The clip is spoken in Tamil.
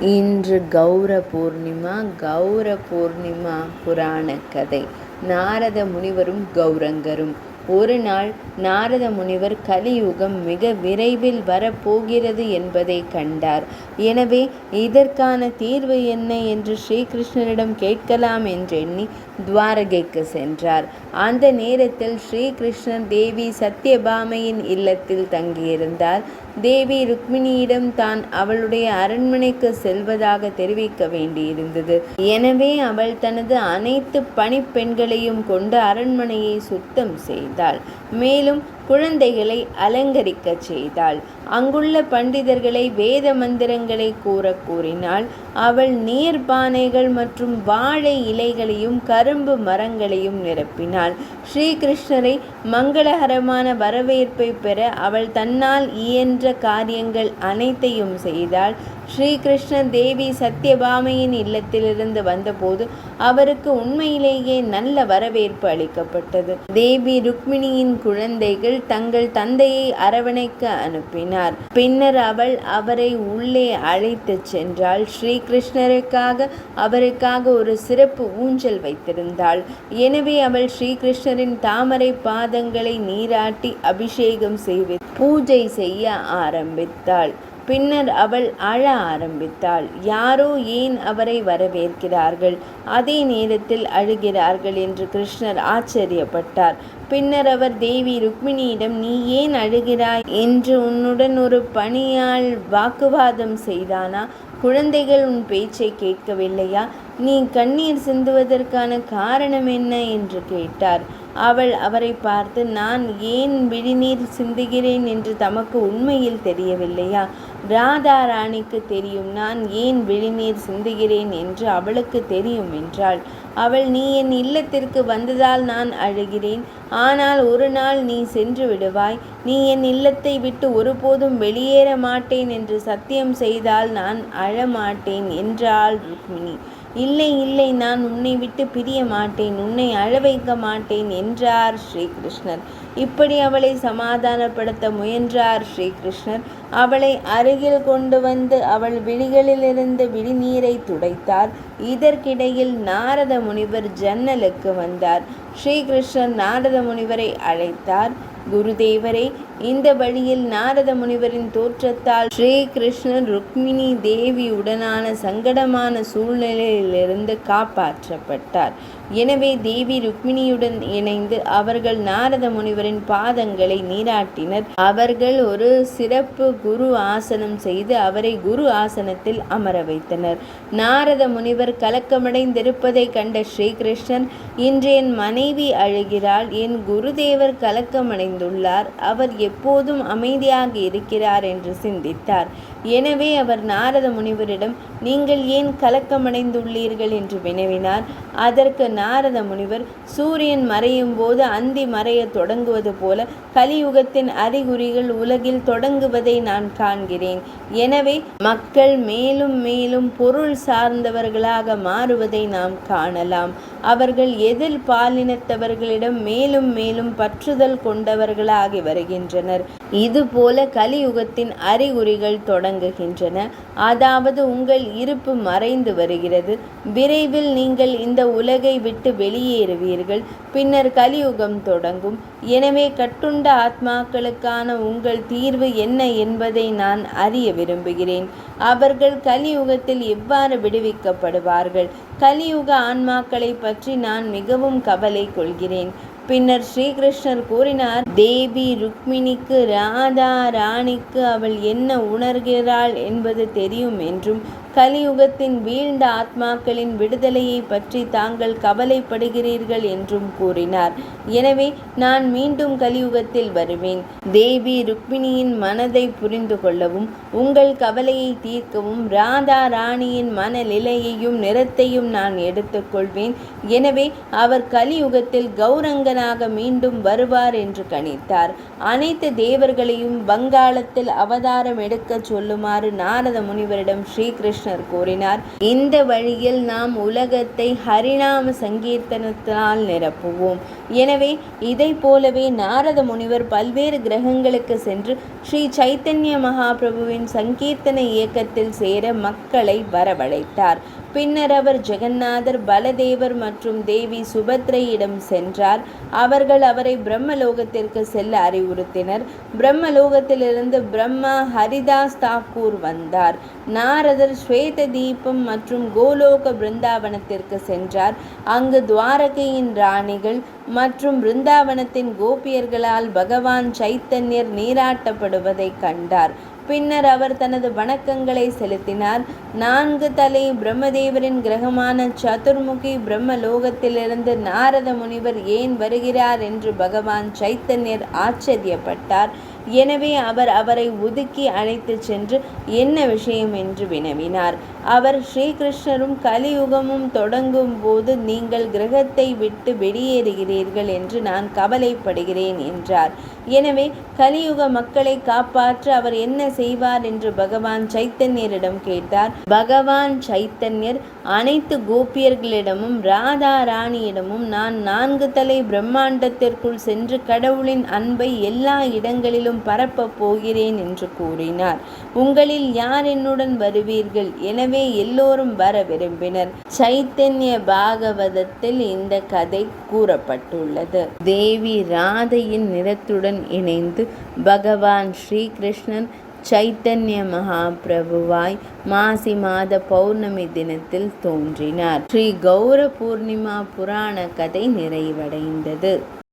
இன்று கௌர பூர்ணிமா. கௌர பூர்ணிமா புராண கதை. நாரத முனிவரும் கௌரங்கரும். ஒரு நாள் நாரத முனிவர் கலியுகம் மிக விரைவில் வரப்போகிறது என்பதை கண்டார். எனவே இதற்கான தீர்வு என்ன என்று ஸ்ரீகிருஷ்ணரிடம் கேட்கலாம் என்றெண்ணி துவாரகைக்கு சென்றார். அந்த நேரத்தில் ஸ்ரீகிருஷ்ணர் தேவி சத்யபாமையின் இல்லத்தில் தங்கியிருந்தார். தேவி ருக்மிணியிடம் தான் அவளுடைய அரண்மனைக்கு செல்வதாக தெரிவிக்க வேண்டியிருந்தது. எனவே அவள் தனது அனைத்து பணிப்பெண்களையும் கொண்டு அரண்மனையை சுத்தம் செய்தாள். மேலும் குழந்தைகளை அலங்கரிக்க செய்தாள். அங்குள்ள பண்டிதர்களை வேத மந்திரங்களை கூறினாள். அவள் நீர்பானைகள் மற்றும் வாழை இலைகளையும் கரும்பு மரங்களையும் நிரப்பினாள். ஸ்ரீகிருஷ்ணரை மங்களகரமான வரவேற்பை பெற அவள் தன்னால் இயன்ற காரியங்கள் அனைத்தையும் செய்தாள். ஸ்ரீகிருஷ்ணர் தேவி சத்யபாமையின் இல்லத்திலிருந்து வந்தபோது அவருக்கு உண்மையிலேயே நல்ல வரவேற்பு அளிக்கப்பட்டது. தேவி ருக்மிணியின் குழந்தைகள் தங்கள் தந்தையை அரவணைக்க அனுப்பினார். பின்னர் அவள் அவரை உள்ளே அழைத்து சென்றாள். அவருக்காக ஒரு சிறப்பு ஊஞ்சல் வைத்திருந்தாள். எனவே அவள் ஸ்ரீகிருஷ்ணரின் தாமரை பாதங்களை நீராட்டி அபிஷேகம் செய்து பூஜை செய்ய ஆரம்பித்தாள். பின்னர் அவள் அழ ஆரம்பித்தாள். யாரோ ஏன் அவரை வரவேற்கிறார்கள், அதே நேரத்தில் அழுகிறார்கள் என்று கிருஷ்ணர் ஆச்சரியப்பட்டார். பின்னர் அவர் தேவி ருக்மிணியிடம், நீ ஏன் அழுகிறாய் என்று உன்னுடன் ஒரு பணியாள் வாக்குவாதம் செய்தானா? குழந்தைகள் உன் பேச்சை கேட்கவில்லையா? நீ கண்ணீர் சிந்துவதற்கான காரணம் என்ன என்று கேட்டார். அவள் அவரை பார்த்து, நான் ஏன் விழிநீர் சிந்துகிறேன் என்று தமக்கு உண்மையில் தெரியவில்லையா? ராதா ராணிக்கு தெரியும் நான் ஏன் விழிநீர் சிந்துகிறேன் என்று அவளுக்கு தெரியும் என்றாள். அவள், நீ என் இல்லத்திற்கு வந்ததால் நான் அழுகிறேன். ஆனால் ஒரு நாள் நீ சென்று விடுவாய். நீ என் இல்லத்தை விட்டு ஒருபோதும் வெளியேற மாட்டேன் என்று சத்தியம் செய்தால் நான் அழமாட்டேன் என்றாள் ருக்மிணி. இல்லை இல்லை, நான் உன்னை விட்டு பிரிய மாட்டேன், உன்னை அழ வைக்க மாட்டேன் என்றார் ஸ்ரீகிருஷ்ணர். இப்படி அவளை சமாதானப்படுத்த முயன்றார் ஸ்ரீகிருஷ்ணர். அவளை அருகில் கொண்டு வந்து அவள் விழிகளிலிருந்து விழிநீரை துடைத்தார். இதற்கிடையில் நாரத முனிவர் ஜன்னலுக்கு வந்தார். ஸ்ரீகிருஷ்ணர் நாரத முனிவரை அழைத்தார். குருதேவரே, இந்த வழியில் நாரத முனிவரின் தோற்றத்தால் ஸ்ரீகிருஷ்ணர் ருக்மிணி தேவியுடனான சங்கடமான சூழ்நிலையிலிருந்து காப்பாற்றப்பட்டார். எனவே தேவி ருக்மிணியுடன் இணைந்து அவர்கள் நாரத முனிவரின் பாதங்களை நீராட்டினர். அவர்கள் ஒரு சிறப்பு குரு ஆசனம் செய்து அவரை குரு ஆசனத்தில் அமர வைத்தனர். நாரத முனிவர் கலக்கமடைந்திருப்பதை கண்ட ஸ்ரீகிருஷ்ணர், இன்று என் மனைவி அழுகிறாள், என் குருதேவர் கலக்கமடைந்துள்ளார், அவர் எப்போதும் அமைதியாக இருக்கிறார் என்று சிந்தித்தார். எனவே அவர் நாரத முனிவரிடம், நீங்கள் ஏன் கலக்கமடைந்துள்ளீர்கள் என்று வினவினார். அதற்கு நாரத முனிவர், சூரியன் மறையும் போது அந்தி மறைய தொடங்குவது போல கலியுகத்தின் அறிகுறிகள் உலகில் தொடங்குவதை நான் காண்கிறேன். எனவே மக்கள் மேலும் மேலும் பொருள் சார்ந்தவர்களாக மாறுவதை நாம் காணலாம். அவர்கள் எதிர் பாலினத்தவர்களிடம் மேலும் மேலும் பற்றுதல் கொண்டவர்களாகி வருகின்றனர். இதுபோல கலியுகத்தின் அறிகுறிகள் தொடங்குகின்றன. அதாவது உங்கள் இருப்பு மறைந்து வருகிறது. விரைவில் நீங்கள் இந்த உலகை விட்டு வெளியேறுவீர்கள். பின்னர் கலியுகம் தொடங்கும். எனவே கட்டுண்ட ஆத்மாக்களுக்கான உங்கள் தீர்வு என்ன என்பதை நான் அறிய விரும்புகிறேன். அவர்கள் கலியுகத்தில் எவ்வாறு விடுவிக்கப்படுவார்கள்? கலியுக ஆன்மாக்களை பற்றி நான் மிகவும் கவலை கொள்கிறேன். பின்னர் ஸ்ரீகிருஷ்ணர் கூறினார், தேவி ருக்மிணிக்கு ராதா ராணிக்கு அவள் என்ன உணர்கிறாள் என்பது தெரியும் என்றும் கலியுகத்தின் வீழ்ந்த ஆத்மாக்களின் விடுதலையை பற்றி தாங்கள் கவலைப்படுகிறீர்கள் என்றும் கூறினார். எனவே நான் மீண்டும் கலியுகத்தில் வருவேன். தேவி ருக்மிணியின் மனதை புரிந்து கொள்ளவும் உங்கள் கவலையை தீர்க்கவும் ராதா ராணியின் மனநிலையையும் நிறத்தையும் நான் எடுத்துக்கொள்வேன். எனவே அவர் கலியுகத்தில் கௌரங்கனாக மனிதனாக மீண்டும் வருவார் என்று கணித்தார். அனைத்து தேவர்களையும் வங்காளத்தில் அவதாரம் எடுக்க சொல்லுமாறு நாரத முனிவரிடம் ஸ்ரீகிருஷ்ணர் கூறினார். இந்த வழியில் நாம் உலகத்தை ஹரிநாம சங்கீர்த்தனத்தால் நிரப்புவோம். எனவே இதை போலவே நாரத முனிவர் பல்வேறு கிரகங்களுக்கு சென்று ஸ்ரீ சைத்தன்ய மகாபிரபுவின் சங்கீர்த்தன இயக்கத்தில் சேர மக்களை வரவழைத்தார். பின்னர் அவர் ஜெகநாதர், பலதேவர் மற்றும் தேவி சுபத்ரையிடம் சென்றார். அவர்கள் அவரை பிரம்மலோகத்திற்கு செல்ல அறிவுறுத்தினர். பிரம்மலோகத்திலிருந்து பிரம்மா ஹரிதாஸ் தாக்கூர் வந்தார். நாரதர் ஸ்வேத தீபம் மற்றும் கோலோக பிருந்தாவனத்திற்கு சென்றார். அங்கு துவாரகையின் ராணிகள் மற்றும் பிருந்தாவனத்தின் கோபியர்களால் பகவான் சைத்தன்யர் நீராட்டப்படுவதை கண்டார். பின்னர் அவர் தனது வணக்கங்களை செலுத்தினார். 4 தலை பிரம்மதேவரின் கிரகமான சதுர்முகி பிரம்மலோகத்திலிருந்து நாரத முனிவர் ஏன் வருகிறார் என்று பகவான் சைத்தன்யர் ஆச்சரியப்பட்டார். எனவே அவர் அவரை ஒதுக்கி அழைத்து சென்று என்ன விஷயம் என்று வினவினார். அவர் ஸ்ரீகிருஷ்ணரும் கலியுகமும் தொடங்கும் போது நீங்கள் கிரகத்தை விட்டு வெளியேறுகிறீர்கள் என்று நான் கவலைப்படுகிறேன் என்றார். எனவே கலியுக மக்களை காப்பாற்ற அவர் என்ன செய்வார் என்று பகவான் சைத்தன்யரிடம் கேட்டார். பகவான் சைத்தன்யர் அனைத்து கோபியர்களிடமும் ராதா ராணியிடமும் நான் 4 தலை பிரம்மாண்டத்திற்குள் சென்று கடவுளின் அன்பை எல்லா இடங்களிலும் பரப்ப போகிறேன் என்று கூறினார். உங்களில் யார் என்னுடன் வருவீர்கள்? எனவே எல்லோரும் வர விரும்பினர். சைத்தன்ய பாகவதத்தில் இந்த கதை கூறப்பட்டுள்ளது. தேவி ராதையின் நிறத்துடன் இணைந்து பகவான் ஸ்ரீகிருஷ்ணன் சைத்தன்ய மகாபிரபுவாய் மாசி மாத பௌர்ணமி தினத்தில் தோன்றினார். ஸ்ரீ கௌர பூர்ணிமா புராண கதை நிறைவடைந்தது.